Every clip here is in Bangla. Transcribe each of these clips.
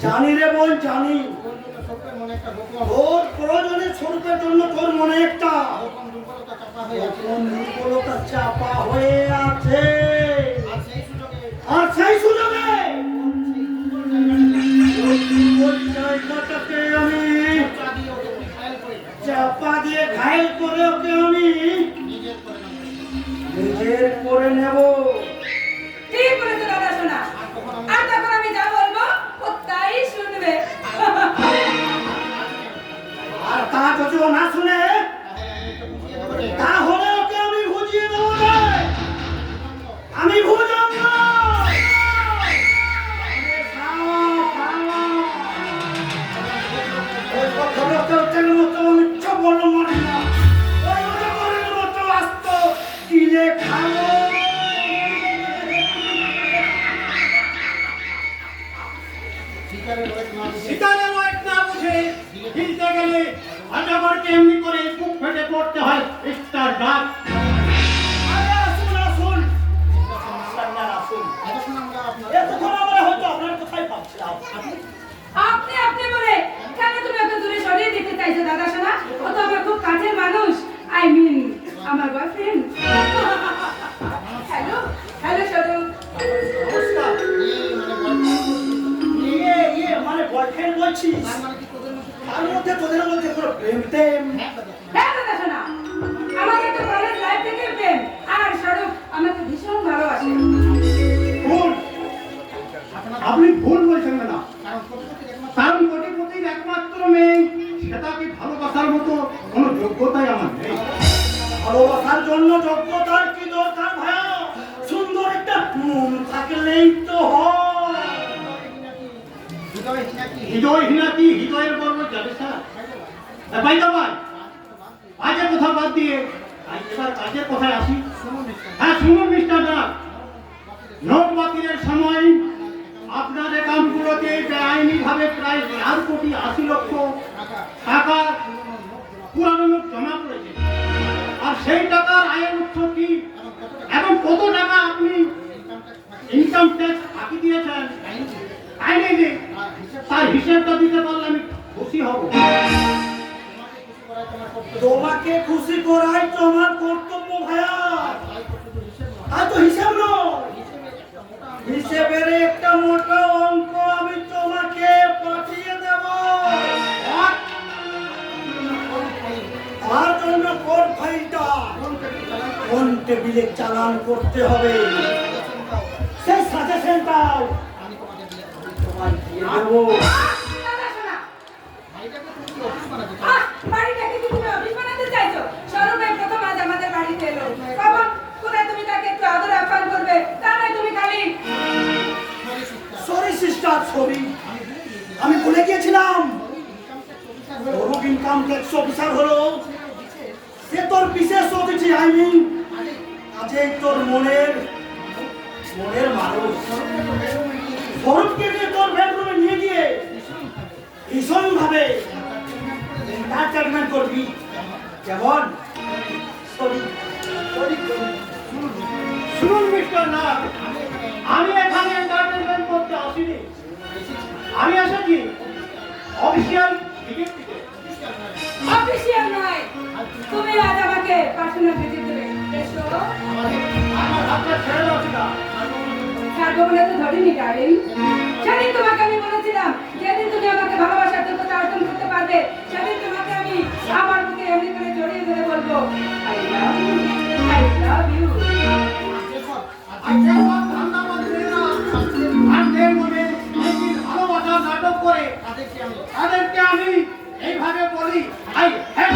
জানি রে বোন, জানি তোর প্রয়োজনের স্বরূপের জন্য তোর মনে একটা দুর্বলতা চাপা হয়ে আছে, আর সেই সুযোগে জায়গাটাকে আমি চাপা দিয়ে ঘায়েল করে ওকে আমি নিজের করে নেব। ঠিক বলেছো দাদা শোনা, আর তখন আমি যা বলবো ও তাই শুনবে। আর তা যদি ও না শুনে তাহলে ওকে আমি বুঝিয়ে দেবো, আমি বুঝাম না। এমনি করে বুক ফেটে পড়তে হয়। স্টার ডাক আপনি আপনি বলে কেন তুমি এত দূরে সরিয়ে দিতে চাইছো দাদা শোনা? ও তো আমার খুব কাছের মানুষ, আই মিন আমার বয়ফ্রেন্ড। হ্যালো হ্যালো স্বরূপ। মানে বয়ফ্রেন্ড বলছিস? তার মধ্যে তোদের মধ্যে পুরো প্রেম টেম? হ্যাঁ দাদা শোনা, আমাদের তো কলেজ লাইফ থেকে প্রেম, আর স্বরূপ আমাকে ভীষণ ভালোবাসে। ভুল, আপনি ভুল বলছেন না। কারণ কোটিপতির একমাত্র মেয়ে, সেটাকে ভালোবাসার মতো কোনো যোগ্যতাই আমার নেই। ভালোবাসার জন্য যোগ্যতার কি দরকার ভাইয়া? সুন্দর একটা মন থাকলেই তো হয়। হৃদয়হীনা কি হৃদয়ের গর্ব যাবে স্যার? ভাই ভাই, আজের কথা বাদ দিয়ে এবার কাজের কথায় আসি। হ্যাঁ শুনুন মিস্টার ডাক, নোট বাতিলের সময় আপনার অ্যাকাউন্টগুলোতে বেআইনিভাবে প্রায় 4,80,00,000 টাকা পুরানো নোট জমা পড়েছে। আর সেই টাকার আয়ের উৎস কি এবং কত টাকা আপনি ইনকাম ট্যাক্স ফাঁকি দিয়েছেন আইনে, তার হিসেবটা দিতে পারলে আমি খুশি হব। তোমাকে খুশি করাই তোমার কর্তব্য ভাইয়া, আর তো হিসাব নয়। হিসেবের একটা মোটা অঙ্ক আমি তোমাকে পাঠিয়ে দেব। তার জন্য কোর্ট ফাইলটা কোন টেবিলে চালান করতে হবে, সেই সাজেশনটাও তোমায় দিয়ে দেবো। দাদা শোনা, বাড়িটাকে কি তুমি অফিস বানাতে চাইছো? স্বরূপের প্রথম আজ আমাদের বাড়িতে এলো, কখন কোথায় তুমি তাকে একটু আদর আপ্যায়ন করবে, তা নয় তুমি খালি সরি সিস্টার, সরি, আমি ভুলে গিয়েছিলাম। তোর ইনকাম ট্যাক্স অফিসার হলো, সে তোর বিশেষ অতিথি, আই মিন কাজেই তোর মনের মানুষ। স্বরূপকে নিয়ে তোর বেডরুমে নিয়ে গিয়ে ভীষণ ভাবে এন্টারটেনমেন্ট করবি। কেমন? শুনুন মিস্টার নাগ, আমি এখানে এন্টারটেনমেন্ট করতে আসিনি। আমি এসেছি অফিসিয়াল ভিজিট দিতে। অফিসিয়াল নয়, তুমি আজ আমাকে পার্সোনাল ভিজিট দেবে। এসো। আমার হাতটা ছেড়ে দাও না। ছাড়বো বলে তো ধরিনি ডার্লিং। সেদিন তোমাকে আমি বলেছিলাম, যেদিন তুমি আমাকে ভালোবাসার যোগ্যতা অর্জন করতে পারবে, সেদিন তোমাকে আমি আমার বুকে এমনি করে জড়িয়ে ধরে বলবো, I love you, I love you. ভালোবাসার নাটক করে তাদেরকে আমি এইভাবে বলি, আই হ্যাভ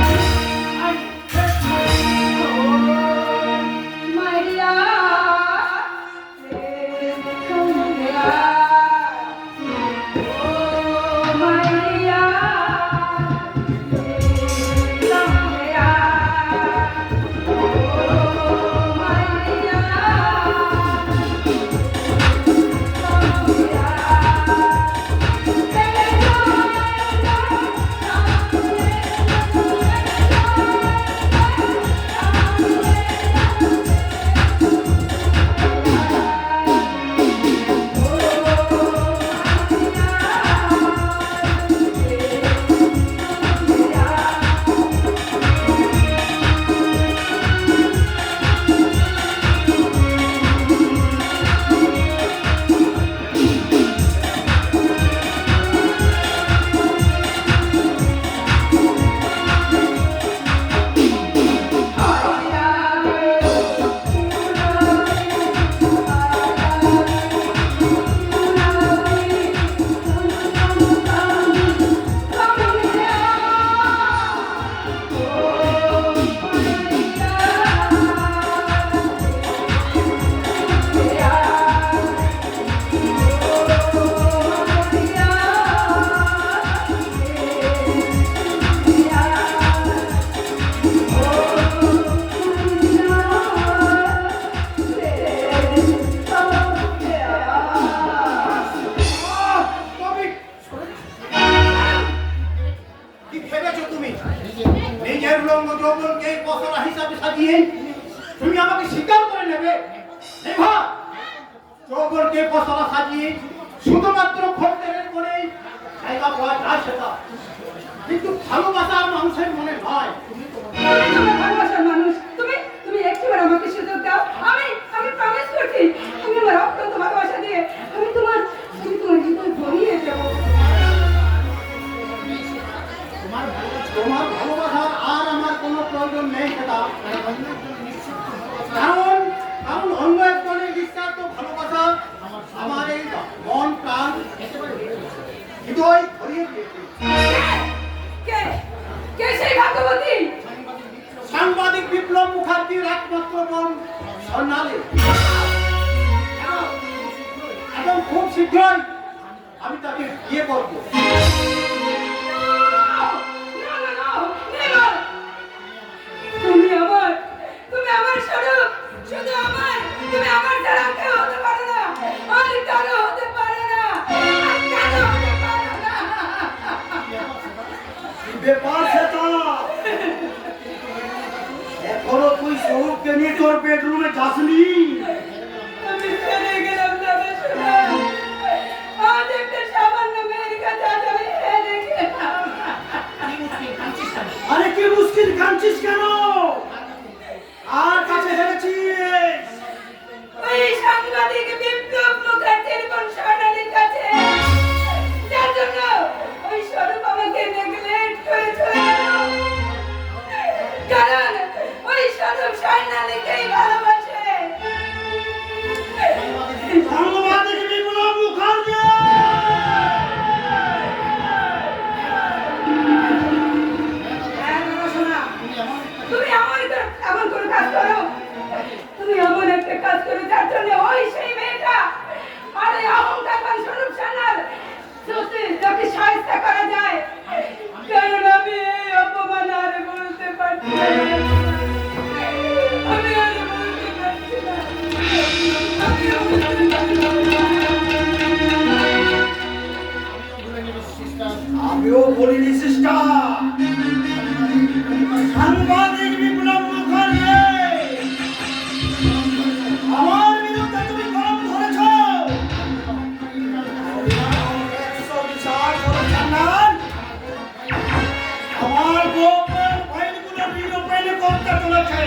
মাইয়া Oh তুমি আমাকে স্বীকার করে নেবে? নেভা। চৌবরকে পশলা সাজিয়ে শুধুমাত্র খদ্দের করে জায়গা পাওয়া যায় সেটা, কিন্তু ভালোবাসার মানুষের মনে নয়। তুমি তোমার ভালোবাসার মানুষ, তুমি তুমি একটিবার আমাকে সুযোগ দাও। আমি প্রমিস করছি, আমি আমার অত্যন্ত ভালোবাসা দিয়ে আমি তোমার জীবন ভরিয়ে দেবো। তোমার ভালোবাসার আর আমার কোনো প্রয়োজন নেই সেটা, কারণ অন্য একজনের বিশ্বাস তো ভালোবাসা আমার এই মন প্রাণ হৃদয় ভরিয়ে দিয়েছে। কে কে সেই ভাগ্যবতী? সাংবাদিক বিপ্লব মুখার্জির একমাত্র বোন স্বর্ণালী। এবং খুব শীঘ্রই আমি তাকে বিয়ে করবো। তুমি আমার শুধু আমার, তুমি আমার ছাড়া কেউ হতে পারো না, আর কারো হতে পারো না, আর কারো হতে পারো না। কি ব্যাপার সেটা? এখনো তুই স্বরূপকে নিয়ে তোর বেডরুমে যাসনি? আমি চলে গেলাম দাদা শোনা, আজ একটা সামান্য মেয়ের কাছে আজ আমি হেরে গেলাম। আরে কি মুশকিল কাঁদছিস কেন? আর কাছে হেরেছিস? ওই সাংবাদিক বিপ্লব মুখার্জির বোন স্বর্ণালীর কাছে, যার জন্য ওই স্বরূপ আমাকে নেগলেক্ট করে চলে গেল। কারণ ওই স্বরূপ স্বর্ণালীকেই ভালোবাসে। সাংবাদিক বিপ্লব মুখার্জি! হ্যাঁ দাদা শোনা, তুমি এমন কোনো কাজ করো, তুমি এমন একটা কাজ করো যার জন্য ওই সেই মেয়েটা আর এই অহংকারবান স্বরূপ সানার যাকে সাহায্য করা যায়। কারণ আমি এই অপমান আর বলতে পারছি না, আমি আর বলতে পারছি না, আমি আর বলতে পারছি না। আমিও বলিনি সিস্টার, সাংবাদিক বিপ্লব মুখার্জি, আমার বিরুদ্ধে তুমি কলম ধরেছ। আমার গোপন ফাইলগুলো নিরূপণ করতে চলেছে।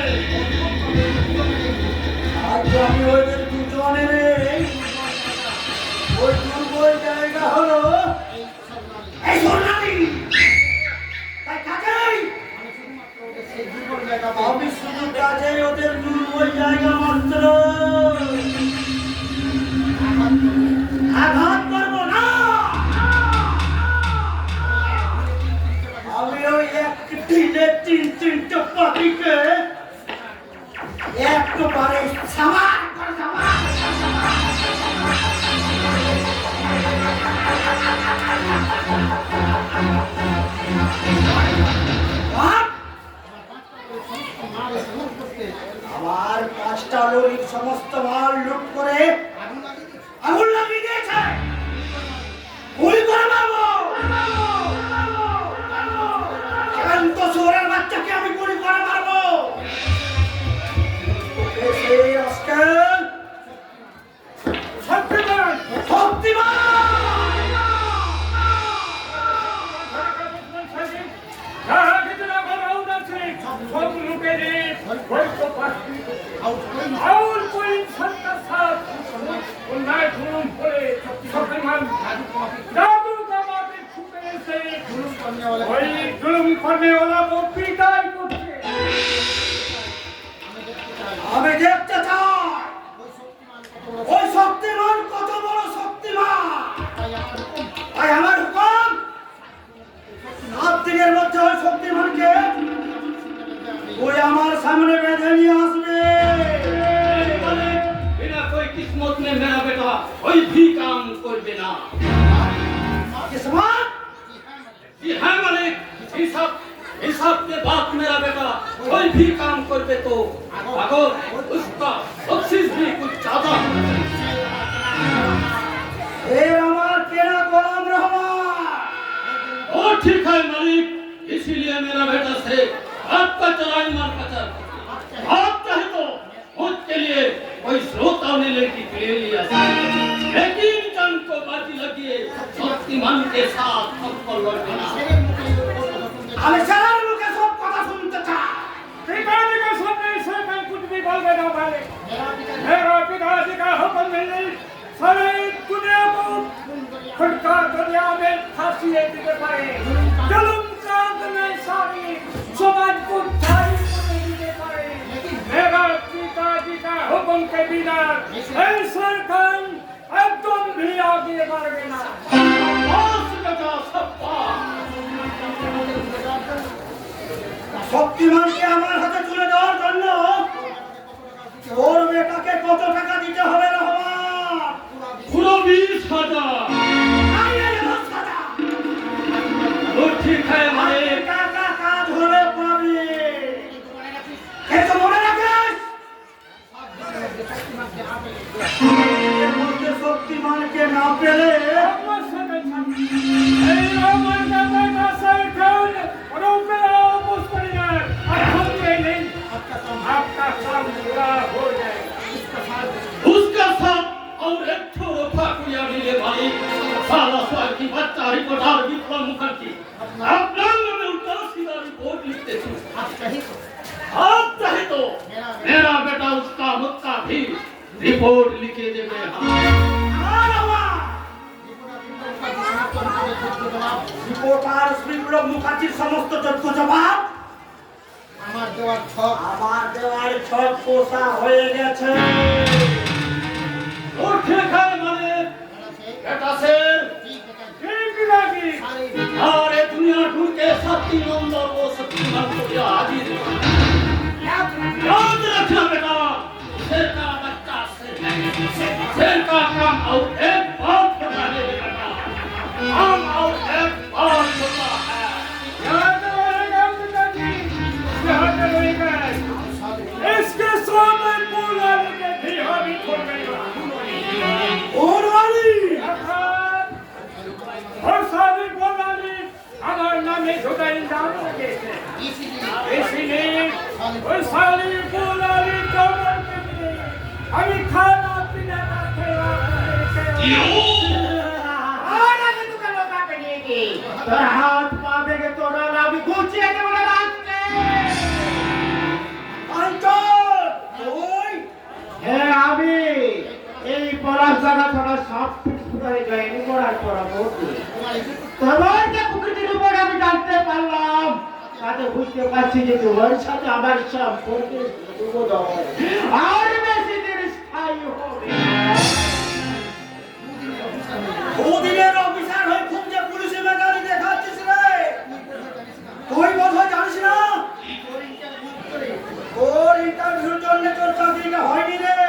আজ আমি ওদের দুজনের ওই দুর্বল জায়গা হলো এই সোনালি। তাই কাজেই আমি শুধু কাজেই ওদের দুর্বল জায়গা মাত্র আঘাত করবো না। আমি ওই একটি দিনে তিনটে পাখিকে একবারে সামার করে সামার। আমার 5টা লরির সমস্ত মাল লুট করে আগুন লাগিয়ে দিয়েছে। গুলি করে মারবো। শান্ত শহরের বাচ্চাকে আমি গুলি করে মারবো। সেই রাস্কেল শক্তিমান শক্তিমান। আমি দেখতে চাই ওই শক্তিমান কত বড় শক্তিমান। তাই আমার হুকুম 7 দিনের মধ্যে ওই শক্তিমানকে ওই আমার সামনে বেঁধে নিয়ে আসবে। बिना कोई किस्मत में मेरा बेटा कोई भी काम करबे ना। किस्मत? जी हाँ मालिक, हिसाब के बाद मेरा बेटा कोई भी काम करबे तो अगर उसका बख्शिश भी कुछ ज्यादा। ये हमारा तेरा गुलाम रहमान। वो ठीक है मालिक, इसीलिए मेरा बेटा से आपका चलान मार कर आप चाहे तो शक्तिमान के साथ हमको लड़ना। আমি সারার মুখে সব কথা শুনতে চাই। पिताजी के सामने से मैं कुछ भी बोल देना वाले मेरा पिताजी का हुक्म नहीं सारे दुनिया को फटका दुनिया में फांसी देते पाए जुल्म कांड में सारी समाज को जारी नहीं दे पाए मेरा पिताजी का हुक्म के बिना ऐसा काम एकदम भी आगे बढ़े ना बस बेटा सप्पा শক্তিমানকে আমার হাতে তুলে দেওয়ার জন্য ওর বেটাকে কত টাকা দিতে হবে রহমান? পুরো 20,000। আই আই সাদা वो ठीक है मालिक। টাকা কাজ হলে পাবি। এটা মনে রাখিস। এর মধ্যে শক্তিমানকে না পেলে आपका काम पूरा हो जाएगा उसका साथ और एक छोरो फाकुया मिले मालिक साला स्वार की बच्चा रिपोर्टर विक्रम मुखर्जी अपना में उल्टा सीधा रिपोर्ट लिखते थे। आप चाहे तो मेरा बेटा उसका मुक्का भी रिपोर्ट लिखे देवे। রিপোর্টার বিপ্লব মুখার্জির সমস্ত যোগ্য জবাব আমার দেওয়ার ছক আমার দেওয়ার ছক পোষা হয়ে গেছে। वो ठीक है मालिक। बेटा से ठीक लगी सारे दुनिया ढूंढ के शक्ति नंबर वो शक्तिमान को दिया हाजिर। याद रखना बेटा शेर का बच्चा शेर का काम और एक बात बताने बेटा काम और एक बात होता है। याद रहेगा पिताजी याद रहेगा इसके सामने बोला के भी हमें छोड़ देगा ওর বাড়ি और सारी बोलानी हमारे नाम में जुदाई डाल सके इसलिए और सारी बोलानी कमर के लिए हमें खाना पीना रखेगा তোর হাত পা ভেঙে তোর আমি গুছিয়ে দেবো না রাখতে। অঞ্চল ওই হ্যাঁ আমি এই পলাশ জায়গা ছাড়া সব ফুটফুটারে জয়েন করার পরবর্তী তোমার যে প্রকৃতির উপর আমি জানতে পারলাম তাতে বুঝতে পারছি যে তোমার সাথে আমার সম্পর্কের আর বেশি দিন স্থায়ী হবে না। ওদিনের অফিসার হয়ে খুব যে পুলিশে মেকানি দেখাচ্ছিস রে তুই বোধহয় জানিস না তোর ইন্টারভিউর জন্য তোর চাকরিটা হয়নি রে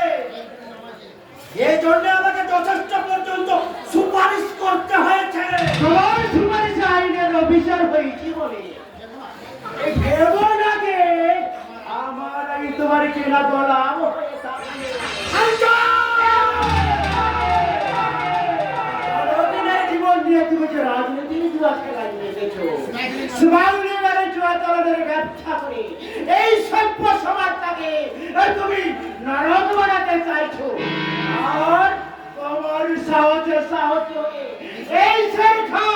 এই জন্য আমাকে যথেষ্ট পর্যন্ত সুপারিশ করতে হয়েছে। তোমার সুপারিশ আইনের অফিসার হয়েছি বলে এই ভেবনাকে আমার এই তোমার কেনা গোলাম হয়ে থাকে। জীবন দিয়ে তুমি যে রাজনীতি জুয়া খেলা নিয়েছো স্মাইলিবারে জুয়া তলাদের ব্যবসা করে এই সভ্য সমাজটাকে তুমি নরক বানাতে চাইছো আর তোমার সাহসে সাহস হয়ে এই শেখা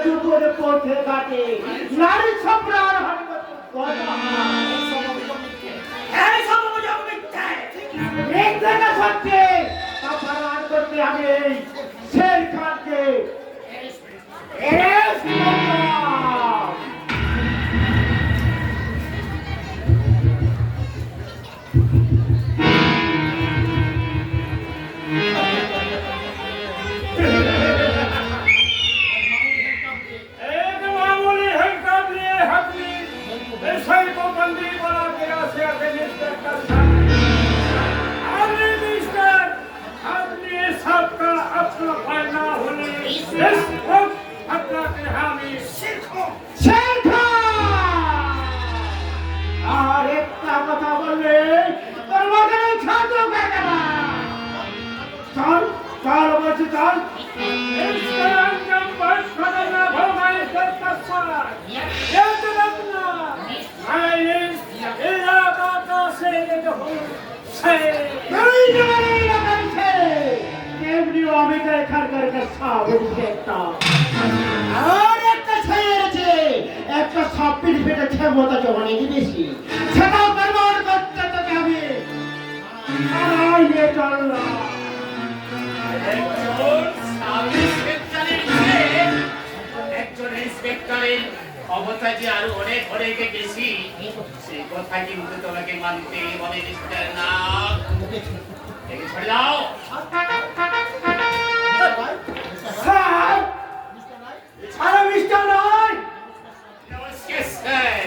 দুপুরে পথে ঘাটে নারী সম্প্রাণ এই সব অভিযোগ মিথ্যে। এক জায়গা সত্যি প্রমাণ করতে আমি এই শের খানকে arrest করলাম। एक मामूली हल्का लिए हकली ऐसे को बंदी बना के रास्ते के मिस्टर का सामने अरे मिस्टर अपने सबका अपना फायदा होने इस वक्त अपना के हामी सीखो শের খান আর একটা কথা বললে তোর মাথায় ছাত্র হয়ে যাবে। চল চল বলছি চল। इसका अंजाम बस बदलना होगा इसका साथ ये तो रखना मैं इस इलाका का शेर हूँ शेर এই জমানে লাগাইছে কেমনি আমি তো এখানকার সাপ ইন্সপেক্টর। আর একটা ছেলে আছে, একটা সাপের পেটে ক্ষমতা অনেক বেশি, সেটাও ব্যবহার করতে তোকে হবে। আর নিয়ে চল না। একজন ইন্সপেক্টরের ক্ষমতা যে আরো অনেক অনেক বেশি, সেই কথা কিন্তু তোমাকে মানতে হবে মিস্টার নাগ। একে ছেড়ে দাও। স্যার, আরে মিস্টার নয়, নমস্কার স্যার।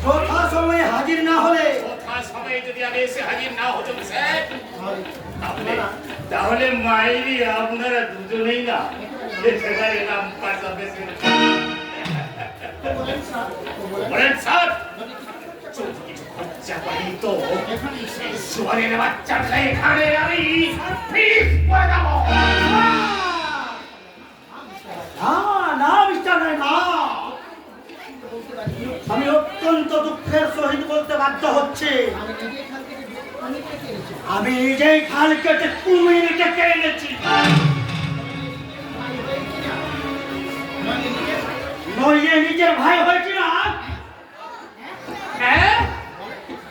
যথা সময়ে হাজির না হলে কথা সময় যদি আমি এসে হাজির না হতাম স্যার, তাহলে মাইরি আপনারা দুজনেই না সেখানে নাম পাঠাবে। বলেন স্যার, যদি কিছু খরচা পাই তো সুয়ারের বাচ্চাটা এখানে আমি ফিস করে দেবো। না মিস্টার নয়, না, আমি অত্যন্ত দুঃখের সহিত বলতে বাধ্য হচ্ছে, আমি নিজেই খাল কেটে কুমির ডেকে এনেছি। নইলে নিজের ভাই হয়েছে না। হ্যাঁ,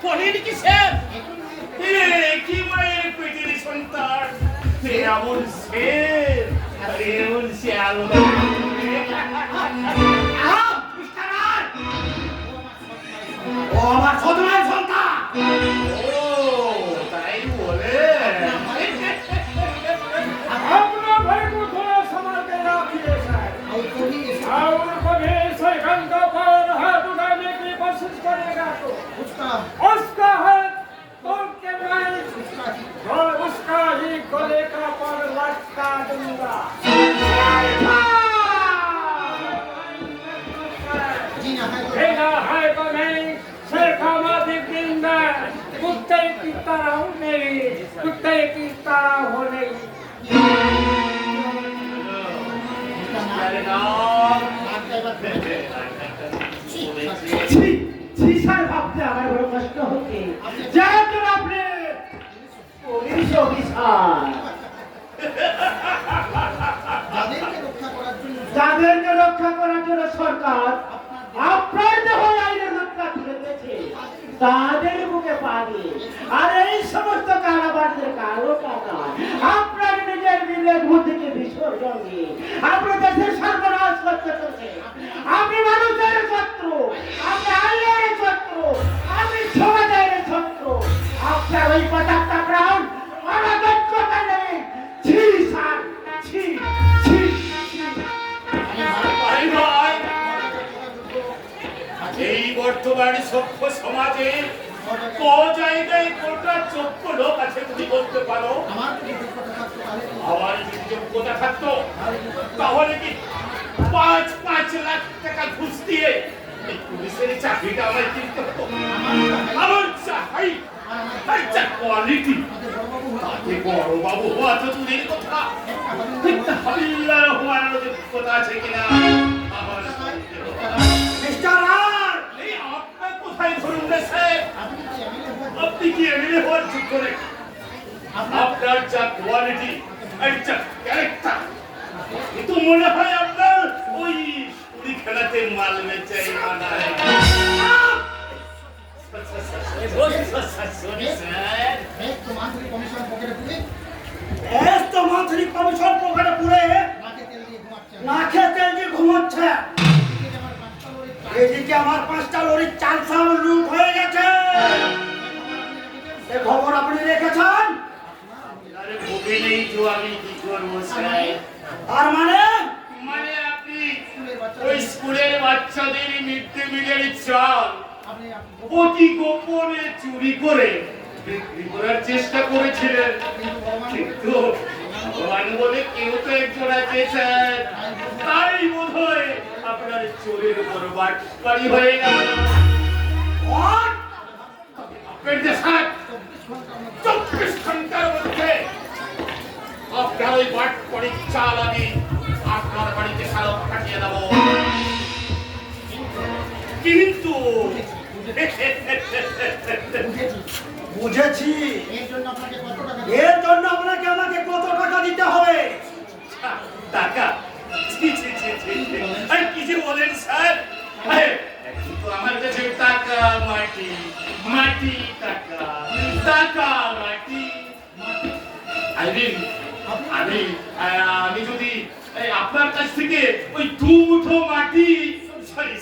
বলেন কি স্যার? কি মায়ের পেটের সন্তান, এমন সে এমন সে আলো। মিস্টার রায়, ও আমার সদনের সন্তান। ও তাই বলে। अपना भाई को थोड़ा संभाल के रखिए साहब। और कभी सरगम का पर हाथ उठाने की कोशिश करेगा तो उसका हाथ तोड़ के मैं और उसका ही गले का पर लटका दूंगा। बिना है तो नहीं शेखामादिक दिन में कुत्ते की तरह हूँ मेरी, कुत्ते की तरह हो नहीं। আরে নাম। ছি, ছি স্যার, ভাবতে আমার বড় কষ্ট হচ্ছে। যান তো আপনি পুলিশ অফিসার, যাদেরকে রক্ষা করার জন্য সরকার আপনার দেহ আইনের রক্ষা তুলে দিয়েছে, তাদের বুকে পানি। আর এই সমস্ত কারাবারদের কারো কারণ আপনার নিজের বিবেক বুদ্ধিকে বিসর্জন দিয়ে আপনার দেশের সর্বনাশ করতে চলছে। আপনি মানুষের শত্রু, আপনি আল্লাহর শত্রু, আপনি সমাজের শত্রু। আপনার ওই পতাকা প্রাণ আমার দক্ষতা নেই। ছি স্যার, ছি ছি ছি। ভাই ভাই, এই বর্তমান সভ্য সমাজে ক জায়গায় কোটা চক্ষু লোক আছে তুমি বলতে পারো? আমার যদি যোগ্যতা থাকতো তাহলে কি 5 লাখ টাকা ঘুষ দিয়ে এই পুলিশের চাকরিটা আমায় কিনতে হতো? আমার চাই যা কোয়ালিটি, তাতে বড় বাবু হওয়া তো দূরের কথা, হাবিলদার হওয়ার যোগ্যতা আছে কিনা আমার মিস্টার রায়, এই আপনার কোথায় ধরুন না স্যার? আপনি কি এমএলএ হওয়ার যোগ্য নাকি? আপনার যা কোয়ালিটি আর যা ক্যারেক্টার, এ তো মনে হয় আপনার ওই পুরি খেলাতে মাল বেচাই মানায়। Sorry sir. এস তো মন্ত্রী কমিশন পকেটে পুরে না খেয়ে তেল দিয়ে ঘুমোচ্ছে। এদিকে আমার 5টা লরির চাল সব লুট হয়ে গেছে। এ খবর আপনি রেখেছেন? আরে ভোগে নেই তো আমি কি করবো স্যার? আর মানে মানে আপনি ওই স্কুলের বাচ্চাদের মিড ডে মিলের চাল অতি গোপনে চুরি করে বিক্রি করার চেষ্টা করেছিলেন, কিন্তু ভগবান বলে কেউ তো একজন আছে স্যার, তাই বোধ হয় আপনার চোরের উপর বাড়ি হয়ে গেল। আপনার যে স্যার 24 ঘন্টার মধ্যে আপনার ওই বাট করে চাল আমি আপনার বাড়িতে সারক পাঠিয়ে দেবো। কিন্তু বুঝেছি, এর জন্য আপনাকে আমাকে কত টাকা দিতে হবে। টাকা? ছি, ছি, ছি, ছি, ছি। আরে কি যে বলেন স্যার? আরে, কিন্তু আমার কাছে টাকা মাটি, মাটি টাকা, টাকা মাটি। আমি যদি আপনার কাছ থেকে ওই দু মুঠো মাটি, সরি,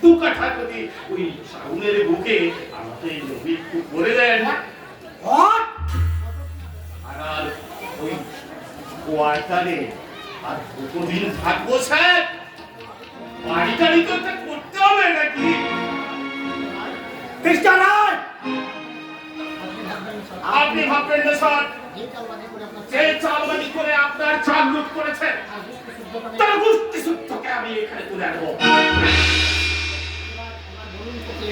দু কাঠা যদি ওই শাওনের বুকে আমাকে একটু করে দেন, What? আর ওই কোয়ার্টারে আর কতদিন থাকবো স্যার? বাড়ি টাড়ি তো একটা করতে হবে নাকি? মিস্টার রায়, আপনি ভাববেন না স্যার, যে চালবাজি করে আপনার যে চালবাজি করে আপনার চাল লুট করেছে তার গোষ্ঠী সূত্রকে আমি এখানে তুলে আনবো।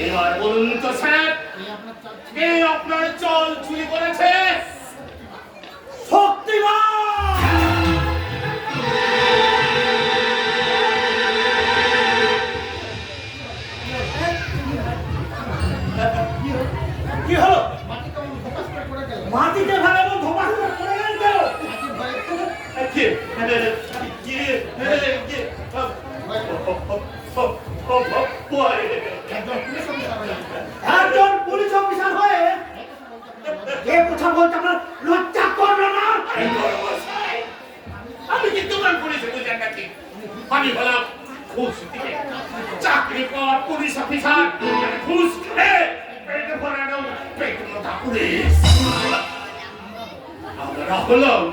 এবার বলুন তো স্যার, এই আপনার চাল কে আপনার চাল চুরি করেছে? শক্তিমান! কি হলো? মাটি কেমন ফোকাস করে গেল মাটিতে ভাবে এবং ধোপা করে পড়ে গেলেন কেন? মাটি ভয়ে কে? একজন পুলিশ অফিসার হয়ে একজন পুলিশ অফিসার হয়ে এ কথা বলতে আপনার লজ্জা করলো না? আমি কি তোমার পুলিশে বুঝেন নাকি? আমি হলাম ঘুষ দিয়ে চাকরি করা পুলিশ অফিসার, ঘুষ খেয়ে পেটে ভরানো পেট মোটা পুলিশ। আমরা হলাম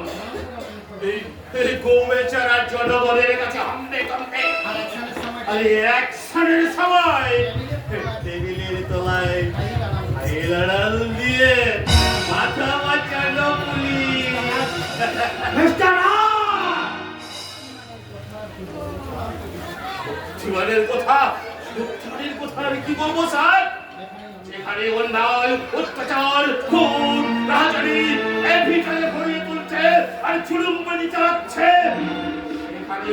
এই গৌবেচারার জনগণের কাছে হামলে কামড়ে আর একজনের সময় আর অ্যাকশনের সময় টেবিলের তলায় ফাইল আড়াল দিয়ে মাথা বাঁচানো পুলিশ। মিস্টার রায়! জীবনের কথা আমি কি বলবো স্যার? যেখানে অন্যায়, অত্যাচার, খুন, রাজনী এর ভিতরে ভরিয়ে তুলছে আর জুলুমবাজি চালাচ্ছে, সেখানে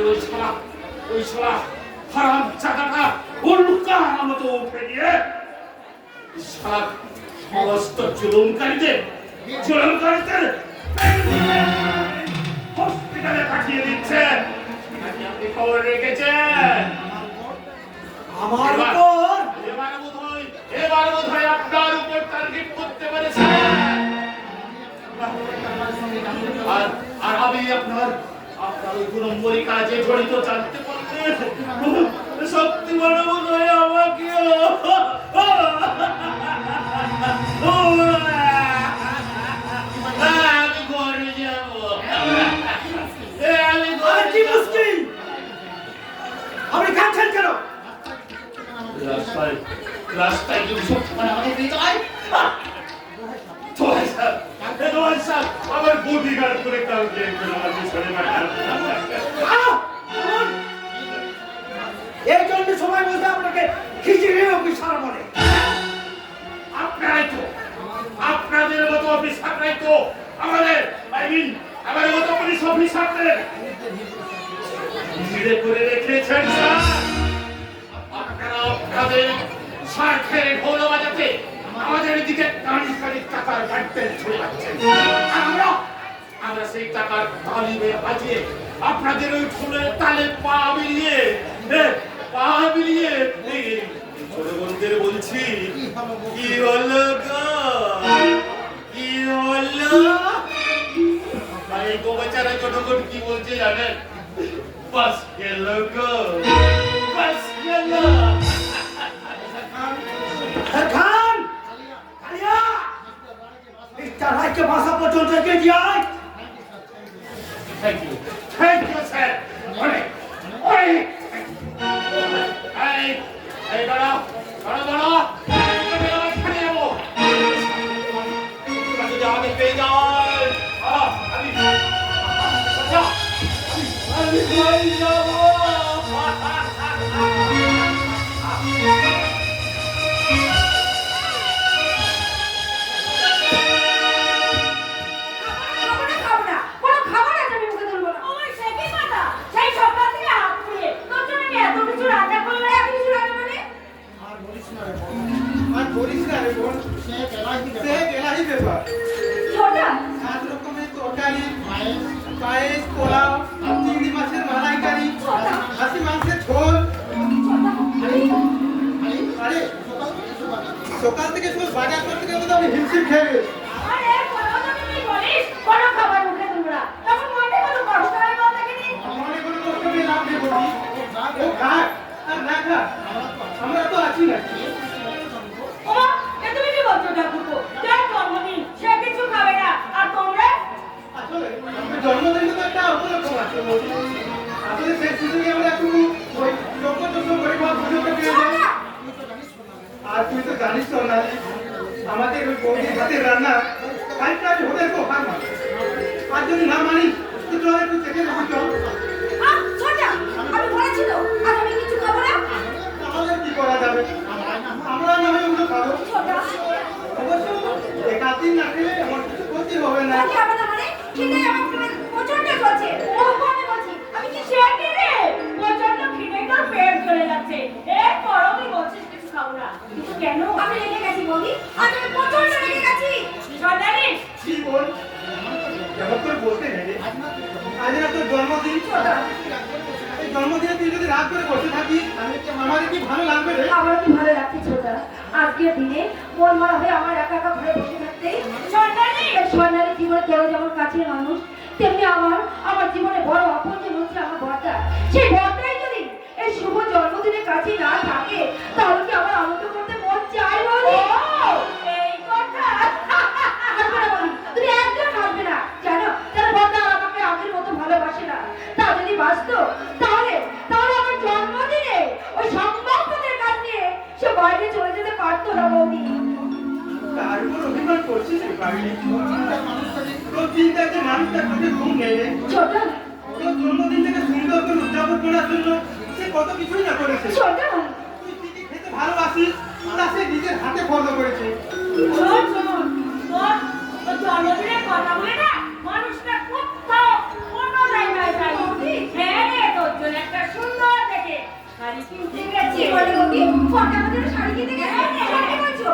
ওই শালা হারাম জায়গাটা উল্কার মতো উঠে গিয়ে শালা সমস্ত জুলুমকারীদের হসপিটালে পাঠিয়ে দিচ্ছে। আপনি খবর রেখেছেন? আমার উপর এবার বোধহয় আপনার উপর টার্গেট করতে পেরেছে। আর আমি আপনার ওই 2 নম্বরই কাজে জড়িত জানতে পারলে সত্যি বড় বোধহয় আমাকে আমি ঘরে যাবো। আমি আর কি মুশকিল? আপনি কাঁদছেন কেন? রাস্তায় যদি সত্যি মানে আমাকে দিয়ে যায়, আমার বডিগার্ড করে কাউকে আমার পিছনে এই জন্য সময় বলতে আপনাকে খিচুড়ি অফিসার বলে। আপনাদের মতো অফিসাররাই তো আমাদের আমাদের মতো পুলিশ অফিসারদের ঘিরে করে রেখেছেন স্যার। আপনারা আপনাদের স্বার্থের ঢোল বাজাতে আমাদের দিকে টাকার গাড়িতে ছড়ে যাচ্ছেন। আমরা সেই টাকার তালি বাজিয়ে আপনাদের ওই ঢোলের তালে পা মিলিয়ে জনগণদের বলছি, কি হলো গো, কি হলো? এই গোবেচারা জনগণ কি বলছে জানেন? বাস গেল গো, বাস গেল। খান কালিয়া মিস্টার রায়কে ভাষা পর্যন্ত এগিয়ে যায়। থ্যাংক ইউ স্যার, অনেক এই দাঁড়াও ছাড়িয়ে যাবো। যদি আমাকে পেয়ে যাওয়ার আমি যাবো। আর বলিস না রে বোন, সে গেলাই ব্যাপার 7 রকমের তরকারি, পায়েস, পোলাও, চিংড়ি মাছের মালাইকারি, খাসি মাংসের ঝোল। আরে সকাল থেকে শুধু বাজার করতে গেলে তো আমি হিমশিম খেয়ে গেছি। আরে কোনো তো তুমি বলিস কোনো খাবার মুখে তোমরা তখন মনে কোনো কষ্ট হয় বলতে কি মনে কোনো কষ্ট নেই, লাভ নেই বলি। ও খাক আর না খাক, আমরা তো আছি না। ও এ তুমি কি বলছো ঠাকুরপো যার জন্মদিন সে কিছু খাবে না আর তোমরা আসলে আমার জন্মদিনে তো একটা উপলক্ষ আছে বলি। আসলে সেই সুযোগে আমরা একটু ওই যোগ্য করে পুজোটা পেয়ে যাই। আর তুই তো জানিস তো না, আমাদের ওই বৌদির হাতের রান্না কালটা হোটেল তো হয় না। আর যদি না মানিস তো চল একটু চেখে দেখি চল। ছোটা আমি বলেছি তো আর আমি কিছু খাবো না তাহলে কি করা যাবে? আমরা না হয় ওগুলো খাবো। ছোটা অবশ্য একাদিন না খেলে আমার কিছু ক্ষতি হবে না। কি হবে না মানে খিদে আমার প্রচন্ড চলছে ও আমি বলছি আমি কি শেয়ার কি রে প্রচন্ড খিদে তোর পেট চলে যাচ্ছে এর পরও তুই বলছিস কিছু খাবো না কিন্তু কেন আমি রেগে গেছি বলি আমি প্রচন্ড রেগে গেছি ছোটারি কি বল? যেমন তোর বলতে নেই রে। আজ না তোর জন্মদিন। এই জন্মদিনে তুই যদি রাত করে বসে থাকিস আমাদের কি ভালো লাগবে রে? আমার কি ভালো লাগছে ছোটা আজকের দিনে মন মারা হয়ে আমার একা একা ঘরে বসে থাকতে স্বর্ণালী জীবনে তোর যেমন কাছের মানুষ তেমনি আমার জীবনে বড় আপনজন হচ্ছে আমার বর্তা সেই বর্তাই যদি এই শুভ জন্মদিনের কাছে না থাকে তাহলে কি আমার আনন্দ করতে মন চাই বলি এই কথা হাসবে না বলি তুমি একদম হাসবে না জানো বর্তা আমাকে আগের মতো ভালোবাসে না তা যদি বাঁচতো তাহলে আমার জন্মদিনে ওই সংবাদপত্রের কাজ নিয়ে সে বাইরে চলে যেতে পারতো না বৌদি তার উপর অভিমান করছিস রে পাগলি। তোর চিন্তাতে মানুষটার চোখে ঘুম নেই রে। ছোট তোর জন্মদিনটাকে সুন্দর করে উদযাপন করার জন্য সে কত কিছুই না করেছে। ছোট তুই কি কি খেতে ভালোবাসিস তা সে নিজের হাতে ফলো করেছে। শোন শোন তোর জন্মদিনের কথা বলে না মানুষটা কোথাও কোনো জায়গায় যায়নি হ্যাঁ রে তোর জন্য একটা সুন্দর দেখে শাড়ি কিনতে গেছি বলে ওকে ফটা মতো শাড়ি কিনতে গেছে কি বলছো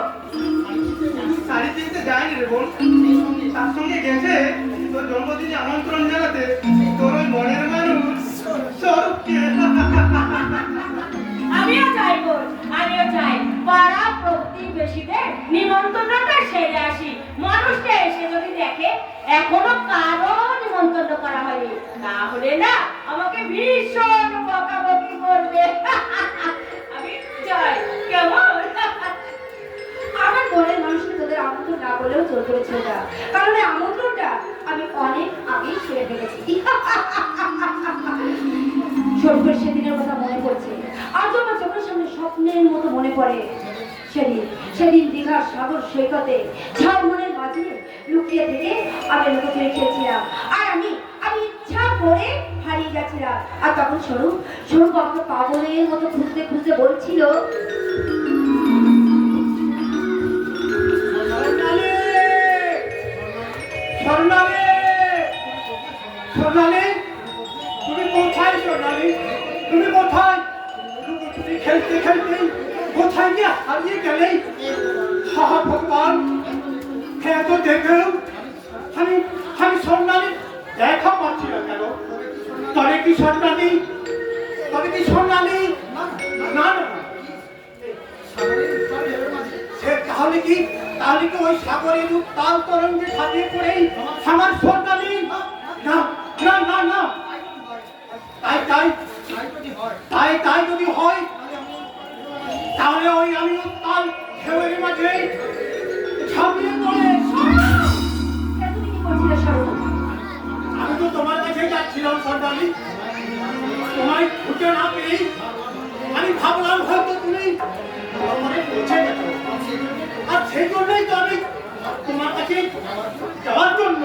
শাড়ি কিনতে যায়নি রে বোন, তার সঙ্গে গেছে তোর জন্মদিনে আমন্ত্রণ জানাতে তোর ওই মনের মানুষ স্বরূপকে। আমিও চাই বোন আমিও চাই পাড়া প্রতিবেশীদের নিমন্ত্রণটা সেরে আসি মানুষটা এসে যদি দেখে এখনো কারো নিমন্ত্রণ করা হয়নি না হলে না আমাকে ভীষণ বকাবকি করবে আমি চাই কেমন আমার মনের মানুষকে তোদের আমন্ত্রণ না বলেও জোর করেছিল না কারণ এই আমন্ত্রণটা আমি অনেক আগেই সেরে ফেলেছি সর্বর সেদিনের কথা মনে পড়ছে আজ আমার চোখের সামনে স্বপ্নের মতো মনে পড়ে সেদিন দীঘার সাগর সৈকতে ঝাউমনের মাঝে লুকিয়ে থেকে আমি লুকোচুরি খেয়েছিলাম আর আমি ইচ্ছা করে হারিয়ে যাচ্ছিলাম আর তখন স্বরূপ আমাকে পাগলের মতো খুঁজতে খুঁজতে বলছিল স্বর্ণালী স্বর্ণালী তুমি কোথায়? স্বর্ণালী তুমি কোথায়? লুকোচুরি খেলতে খেলতে কোথায় গিয়ে হারিয়ে গেলে? হা ভগবান, হ্যাঁ তো দেখেও আমি স্বর্ণালী দেখা পাচ্ছি না কেন? তবে কি স্বর্ণালী? না না সে তাহলে কি ওই সাগরের উত্তাল তরঙ্গে ছাপিয়ে পড়েই আমার স্বর্ণালী? না না না না তাই যদি হয় তাহলে ওই আমি উত্তাল ঢেউয়ের মাঝে ছাপিয়ে পড়ে। তুমি কি করছিলে স্বরূপ আমি তো তোমার কাছে যাচ্ছিলাম স্বর্ণালী, তোমায় খুঁজে না পেয়ে আমি ভাবলাম হয়তো তুমি মনে পৌঁছে গেছো আর সেই জন্যই তো আমি তোমার কাছে যাওয়ার জন্য।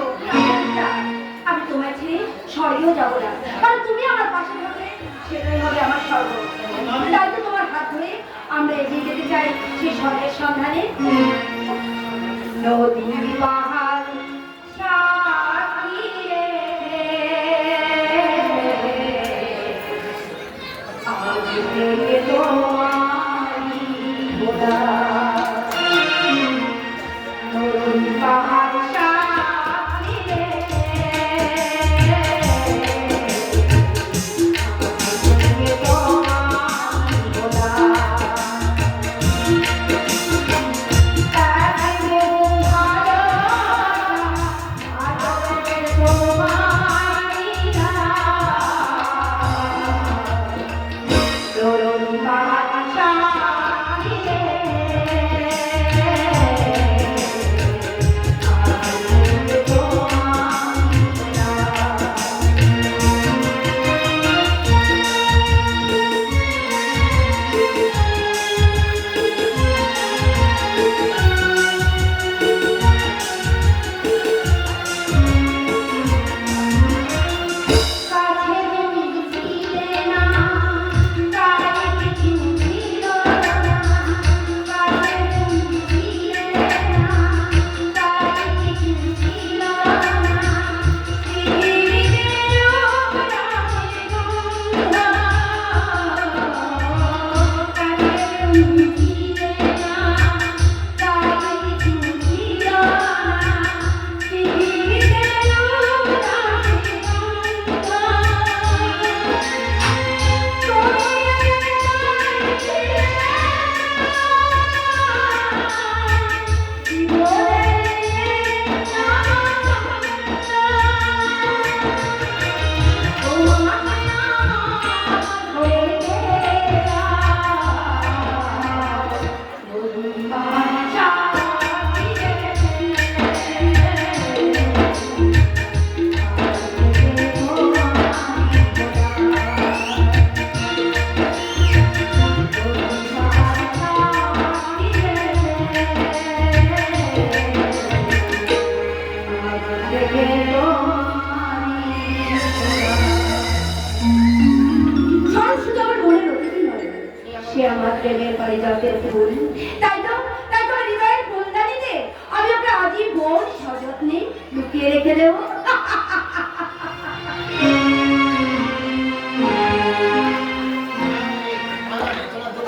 আমি তোমার ছেড়ে সরিয়েও যাবো না কারণ তুমি আমার পাশে থাকলে সেটাই হবে আমার স্বর্গ তাই তো তোমার হাত ধরে আমরা এগিয়ে যেতে চাই সেই স্বর্গের সন্ধানে। নদী পাহাড় সাথী রে আজকে তোমারি ভোলা নদী পাহাড় সাথী রে প্রেমের পারিজাতের ফুল। তাই তো হৃদয়ের ফুলদানিতে আমি ওকে আজীবন সযত্নে লুকিয়ে রেখে দেব।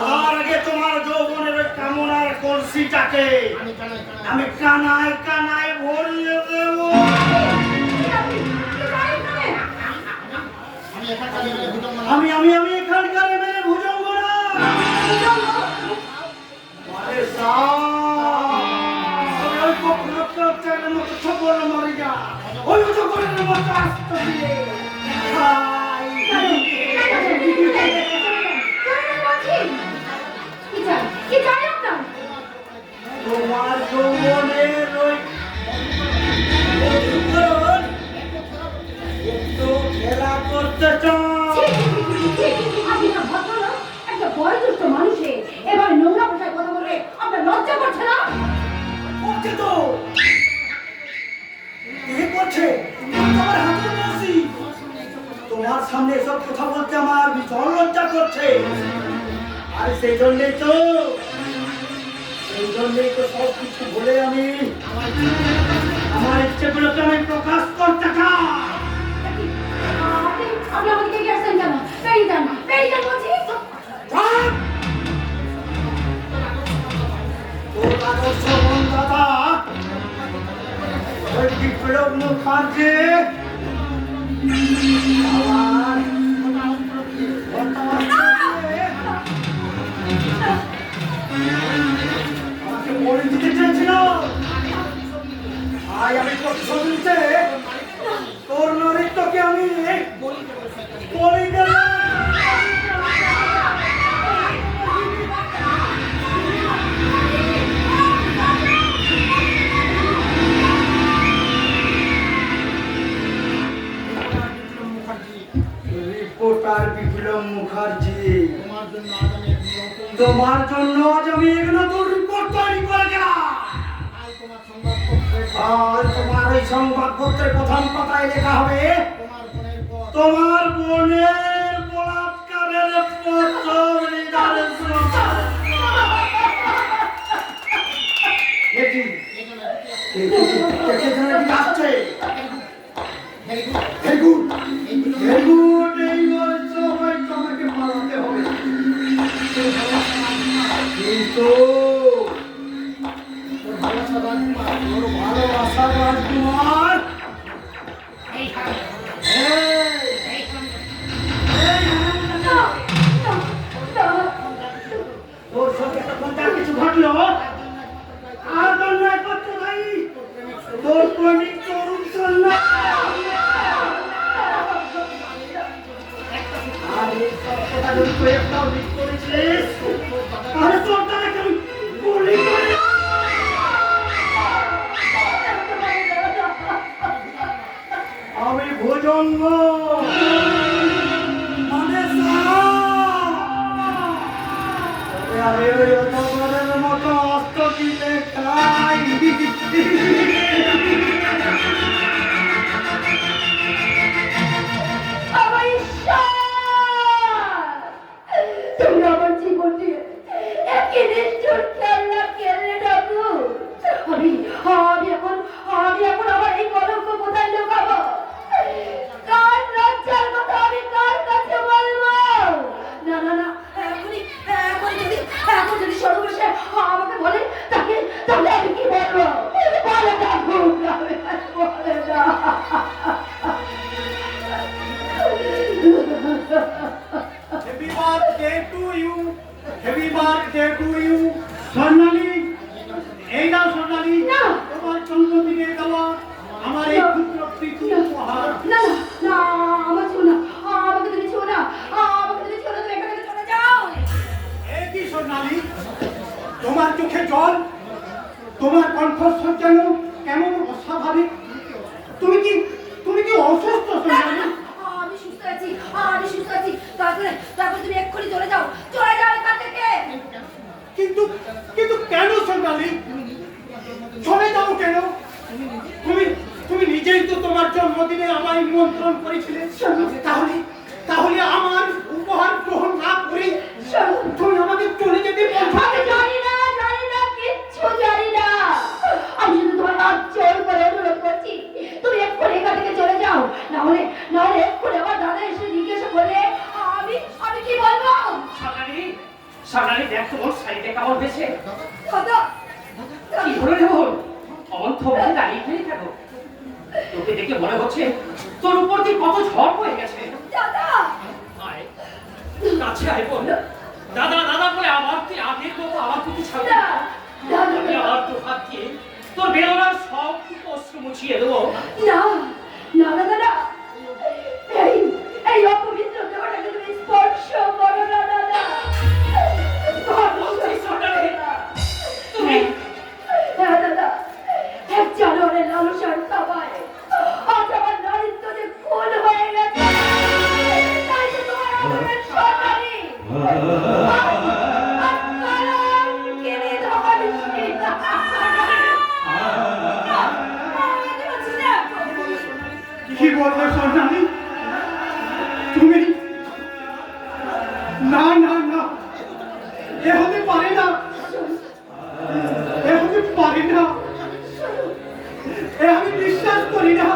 তার আগে তোমার যৌবনের ওই কামনার কলসিটাকে আমি কানায় কানায় ভরিয়ে দেব। আমি এখানকার মেয়ে ভুজঙ্গ না। আরে ওই কখনো মতো ছবল মারি যা, ওই উজঙ্গের মতো আসতে দিয়ে খাই। তোমার যৌবনের ওই উপকরণ একটু খেলা করতে চাই। মানুষে এবার নোংরা ভাষায় কথা বলে আপনার লজ্জা করছে না? করছে তো, কে করছে? তোমার হাতের বসি। তোমার সামনে এসব কথা বলতে আমার ভীষণ লজ্জা করছে। আর সেই জন্যই তো সব কিছু বলে আমি আমার ইচ্ছেগুলোকে আমি প্রকাশ করতে চাই। আপনি আমাকে গেছেন কেন? পেয়ে যান বলছি। তোর আদর্শ দাদা ওই বিপ্লব মুখার্জি আমার আমাকে বলে দিতে চেয়েছিল। আজ আমি প্রতিশোধে তোর নারীত্বকে আমি বলি দিলাম। রিপোর্টার বিপ্লব মুখার্জি, তোমার জন্য আজ আমি এক নতুন রিপোর্ট তৈরি করে গেলাম। আর তোমার ওই সংবাদপত্রের প্রথম পাতায় লেখা হবে তোমার বোনের বলাৎকারের প্রথম নিদর্শন। আসছে তোমাকে পালাতে হবে, কিন্তু ভালোবাসার রাজকুমার তোর সঙ্গে তখন যা কিছু ঘটলো আর বন্যায় করতে ভাই তোর প্রেমিক তরুণ সন্ধ্যা। আর এই সব কথা যদি তুই একটাও মিস করেছিস তাহলে তোর তাদেরকে আমি গুলি করে আমি ভুজঙ্গ মানে আমি ওই অতবরের মতো অস্ত্র দিতে খাই। তুমি আমার জীবন দিয়ে একই নিষ্ঠুর খেলনা খেললে ডাকু। আমি এখন আমার এই কলঙ্ক কোথায় লুকাবো? কার লজ্জার কথা আমি কার কাছে বলবো? না এখন যদি সর্বশেষে আমাকে বলে তাহলে আমি কি বলবো? বলে ডাকু, বলে না। Happy birthday to you. Happy birthday to you. স্বর্ণালী, এই নাও স্বর্ণালী, না। তোমার জন্মদিনে দেওয়া আমার এই ক্ষুদ্র প্রীতি উপহার। না, আমার ছিল না, আমাকে তুমি ছিল না, তুমি এখান থেকে চলে যাও। এই কি স্বর্ণালী, তোমার চোখে জল, তোমার কণ্ঠস্বর যেন কেমন অস্বাভাবিক। তুমি কি অসুস্থ স্বর্ণালী? আমি সুস্থ আছি। তারপরে তুমি এক্ষুনি চলে যাও এখান থেকে। কিন্তু কেন স্বর্ণালী, চলে যাও কেন? তুমি নিজেই তো তোমার জন্মদিনে আমায় নিমন্ত্রণ করেছিলে। তাহলে আমার উপহার গ্রহণ না করে তুমি আমাকে চলে যেতে বলছো? আমি জানি না কিচ্ছু জানি না। আমি শুধু তোমার হাত জোর করে অনুরোধ করছি, তুমি এক্ষুনি এখান থেকে চলে যাও, না হলে এক্ষুনি আমার দাদা এসে জিজ্ঞাসা করলে আমি কি বলবো? সামনে দেখ তো ওর শাড়িটা কেমন হয়েছে। দাদা কি হলো রে ওর? অমন থমকে দাঁড়িয়ে খেয়ে থাকো। তোকে দেখে মনে হচ্ছে তোর উপর দিয়ে কত ঝড় হয়ে গেছে। দাদা আয় কাছে আয় বল। দাদা দাদা বলে আমার তুই আগের মতো আমার প্রতি ছাড়বি দাদা না। আমি আর তো হাত দিয়ে তোর বেদনার সব অশ্রু মুছিয়ে দেবো। না দাদা, এই অপবিত্র দেহটাকে তুমি স্পর্শ করো না দাদা। তুমি হ্যাঁ দাদা, এক জানোয়ারের লালসার তাবায় আজ আমার নারীত্ব যে খুন হয়ে গেছে। তাই তো তোমার আমাদের সরকারি কি বলবে সোনালি? তুমি না না না, এ হতে পারে না, এ হতে পারে না, এ আমি বিশ্বাস করি না,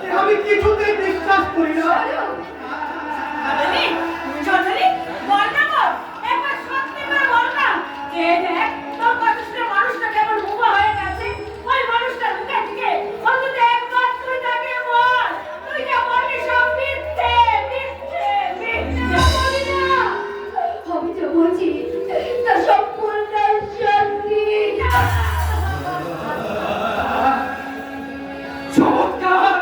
এ আমি কিছুতেই বিশ্বাস করি না। মানুষটা কেমন মুভা হয়ে গেছে। ওই মানুষটার মুখে থেকে অন্তত একবার তুই তাকে বল, তুই যা বলবি সব মিথ্যে মিথ্যে মিথ্যে। বলি না, আমি যা বলছি তা সম্পূর্ণ সত্যি। চমৎকার।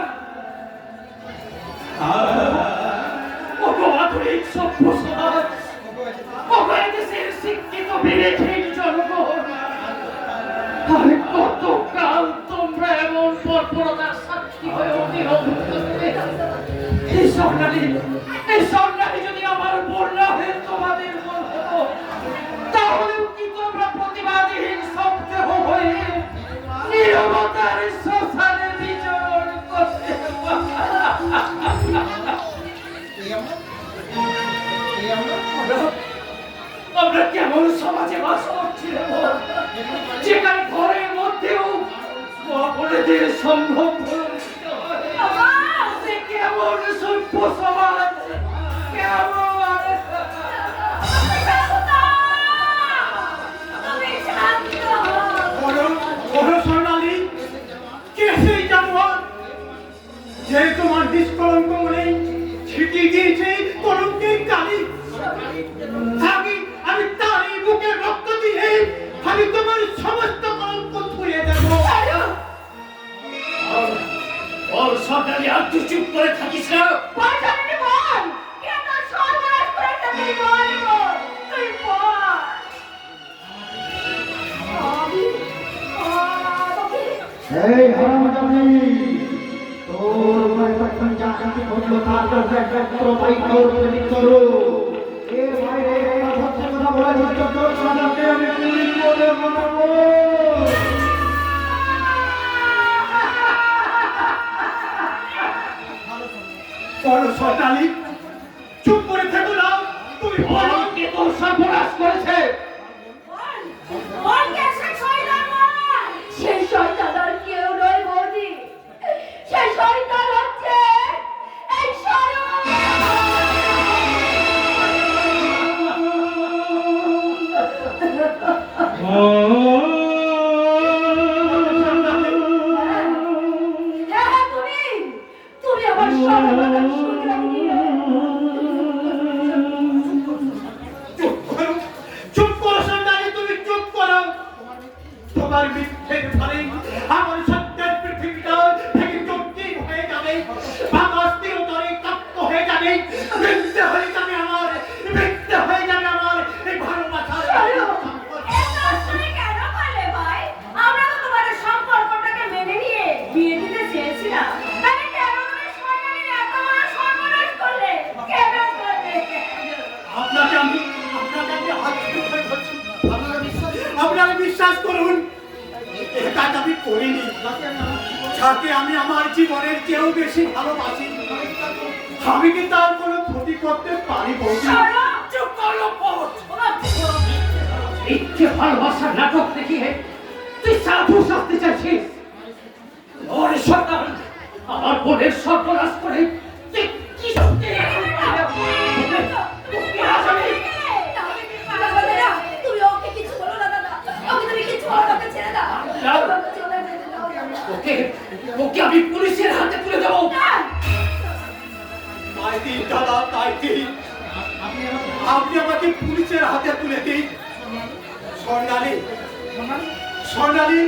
ওগো আধুনিক সভ্য সমাজ, ওগো এদেশের শিক্ষিত বিবেকহীন জনগণ, আর কতকাল তোমরা এমন বর্বরতার সাক্ষী হয়ে অবিরত থাকবে? এই স্বর্ণালী যদি আমার বন্যা হয়ে তোমাদের মন হতো, তাহলেও কি তোমরা প্রতিবাদীহীন সপ্তাহ হয়ে নীরবতার শ্মশানে বিচরণ করতে? আমরা কেমন সমাজে বাস করছি রে বল? যেখানে ঘরের মধ্যেও অপরাধের সম্ভব কেমন সভ্য সমাজ, কেমন সোনালি, কে সেই জানোয়ার যে তোমার নিষ্কলঙ্ক মনে ছিটি দিয়েছে কলঙ্কের কালি? আমি তারই বুকে রক্ত দিয়ে আমি তোমার সমস্ত কলঙ্ক ধুয়ে দেব। বল সরকারি আর তুই চুপ করে থাকিস না। এই হারামজাদি, তোর উপরে তখন যা কিছু ঘটলো তার জন্য একমাত্র দায়িত্ব তুমি করো। এর বাইরে এই সত্য কথা বলে তোর সাজাতে আমি পুলিশ বলে মানাবো। সোনালি, চুপ করে থেকো না। তুমি বলো কে তোর সর্বনাশ করেছে? সেই শয়তান আর কেউ নয় বৌদি, সেই শয়তান হচ্ছে এই তুমি আমার সর্বনাশ শুনলে চুপ করো সোনালি, তুমি চুপ করো। তোমার মিথ্যের ফলে আমার সত্যের পৃথিবীটা থেকে চমকিত হয়ে যাবে, বাতাস চিরতরে তপ্ত হয়ে যাবে, মিথ্যে হয়ে যাবে আমার, মিথ্যে হয়ে যাবে আমার এই ভালোবাসার। আমরা তো তোমাদের সম্পর্কটাকে মেনে নিয়ে বিয়ে দিতে চেয়েছিলাম। তাহলে কেন তুমি সরকারের এত বড় সর্বনাশ করলে? কেন করলে? আপনাকে আমি আপনারা বিশ্বাস করুন, এ কাজ আমি করিনি। যাকে আমি আমার জীবনের চেয়েও বেশি ভালোবাসি, আমি কি তার কোনো ক্ষতি করতে পারি? বৌদি সরো! চুপ কর ভালো পথ ইচ্ছে ভালোবাসার নাটক দেখিয়ে তুই সাধু শাস্তি চাইছিস ওরে সন্তান আমার বোনের সর্বনাশ করে তুই কি সত্যি তুমি ওকে কিছু বলো না দাদা, ওকে তুমি কিছু বলো না, ওকে ছেড়ে দাও, ওকে চলে যেতে দাও দাদা। ওকে ওকে আমি পুলিশের হাতে তুলে দেবো তাই দিন দাদা, তাই দিন। আপনি আমাকে পুলিশের হাতে তুলে দিন। স্বর্ণালী, স্বর্ণালী,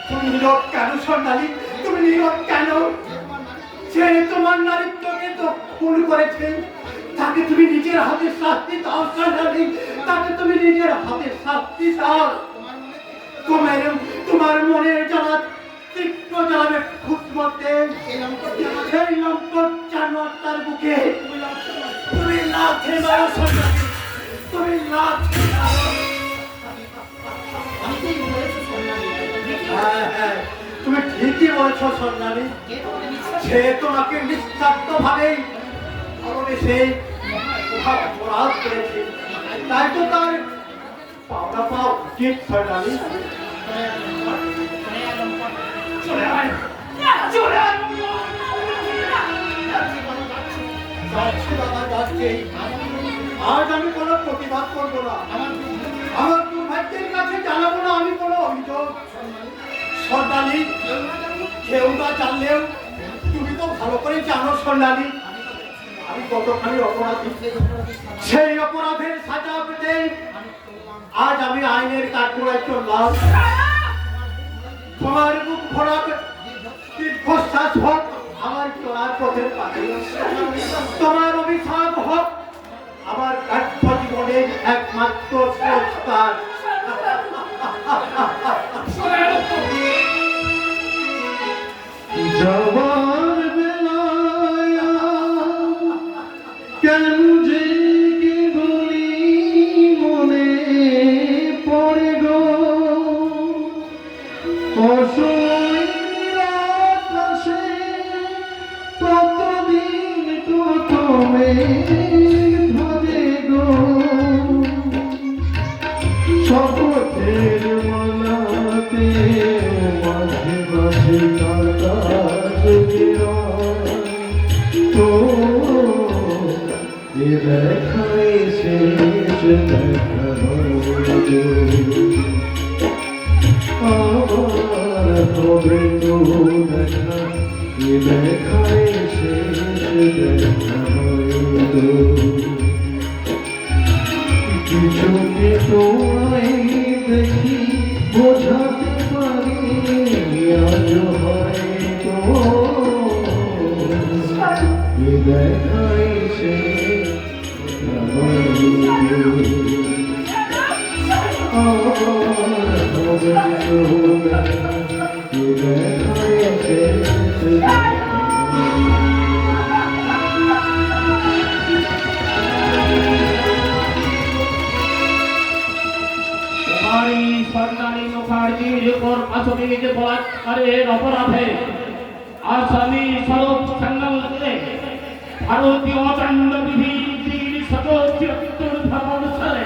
তুমি নীরব কেন? স্বর্ণালী, তুমি নীরব কেন? সে তোমার নারীত্বকে তো খুন করেছে, তাকে তুমি নিজের হাতে শাস্তি দাও। স্বর্ণালী, তাকে তুমি নিজের হাতে শাস্তি দাও। তোমার মনের জ্বালা তীব্র জ্বালাবে খুব মতে। এই লম্পট জানোয়ারটার বুকে তুমি লাথি মারো। স্বর্ণালী, তুমি লাথি মারো। হ্যাঁ, তুমি ঠিকই বলছো স্বর্ণালী। সে তোমাকে নিঃস্বার্থ ভাবেই ভালোবেসে অপরাধ করেছে, তাই তো তার পাওনা পাওয়া উচিত। স্বর্ণালী, চলে আয়, চলে আয়। যাচ্ছি দাদা, যাচ্ছি। আজ আমি কোনো প্রতিবাদ করবো না, আমার দুর্ভাগ্যের কাছে জানাবো না আমি কোনো অভিযোগ। স্বর্ণালী, কেউ না জানলেও তুমি তো ভালো করে জানো স্বর্ণালী আমি কতখানি অপরাধী। সেই অপরাধের সাজা পেতে আজ আমি আইনের কাঠগড়ায় চললাম। তোমার মুখ ভরা দীর্ঘশ্বাস হোক আমার চলার পথের পাশে, তোমার অভিশাপ হোক আমার ব্যর্থ জীবনের একমাত্র সংস্কার। যাওয়ার বেলায় কেন যে কি বলি মনে পড়ে গো, আকাশে কতদিন প্রথমে ধরে গো, শপথের মালাতে মাঝে মাঝে কাটা তো দেখায় শেষ দেখা আমার হবে তো দেখা, দেখায় শেষ দেখা কিছু কিছু দেখি বোঝাতে পারি আজ হয়তো দেখাই সে সরকারি মুখার্জির উপর প্রাথমিক বলাৎকারের অপরাধে আসামি স্বরূপ সাঙ্গালকে ভারতীয় দণ্ডবিধির 374 ধারার সালে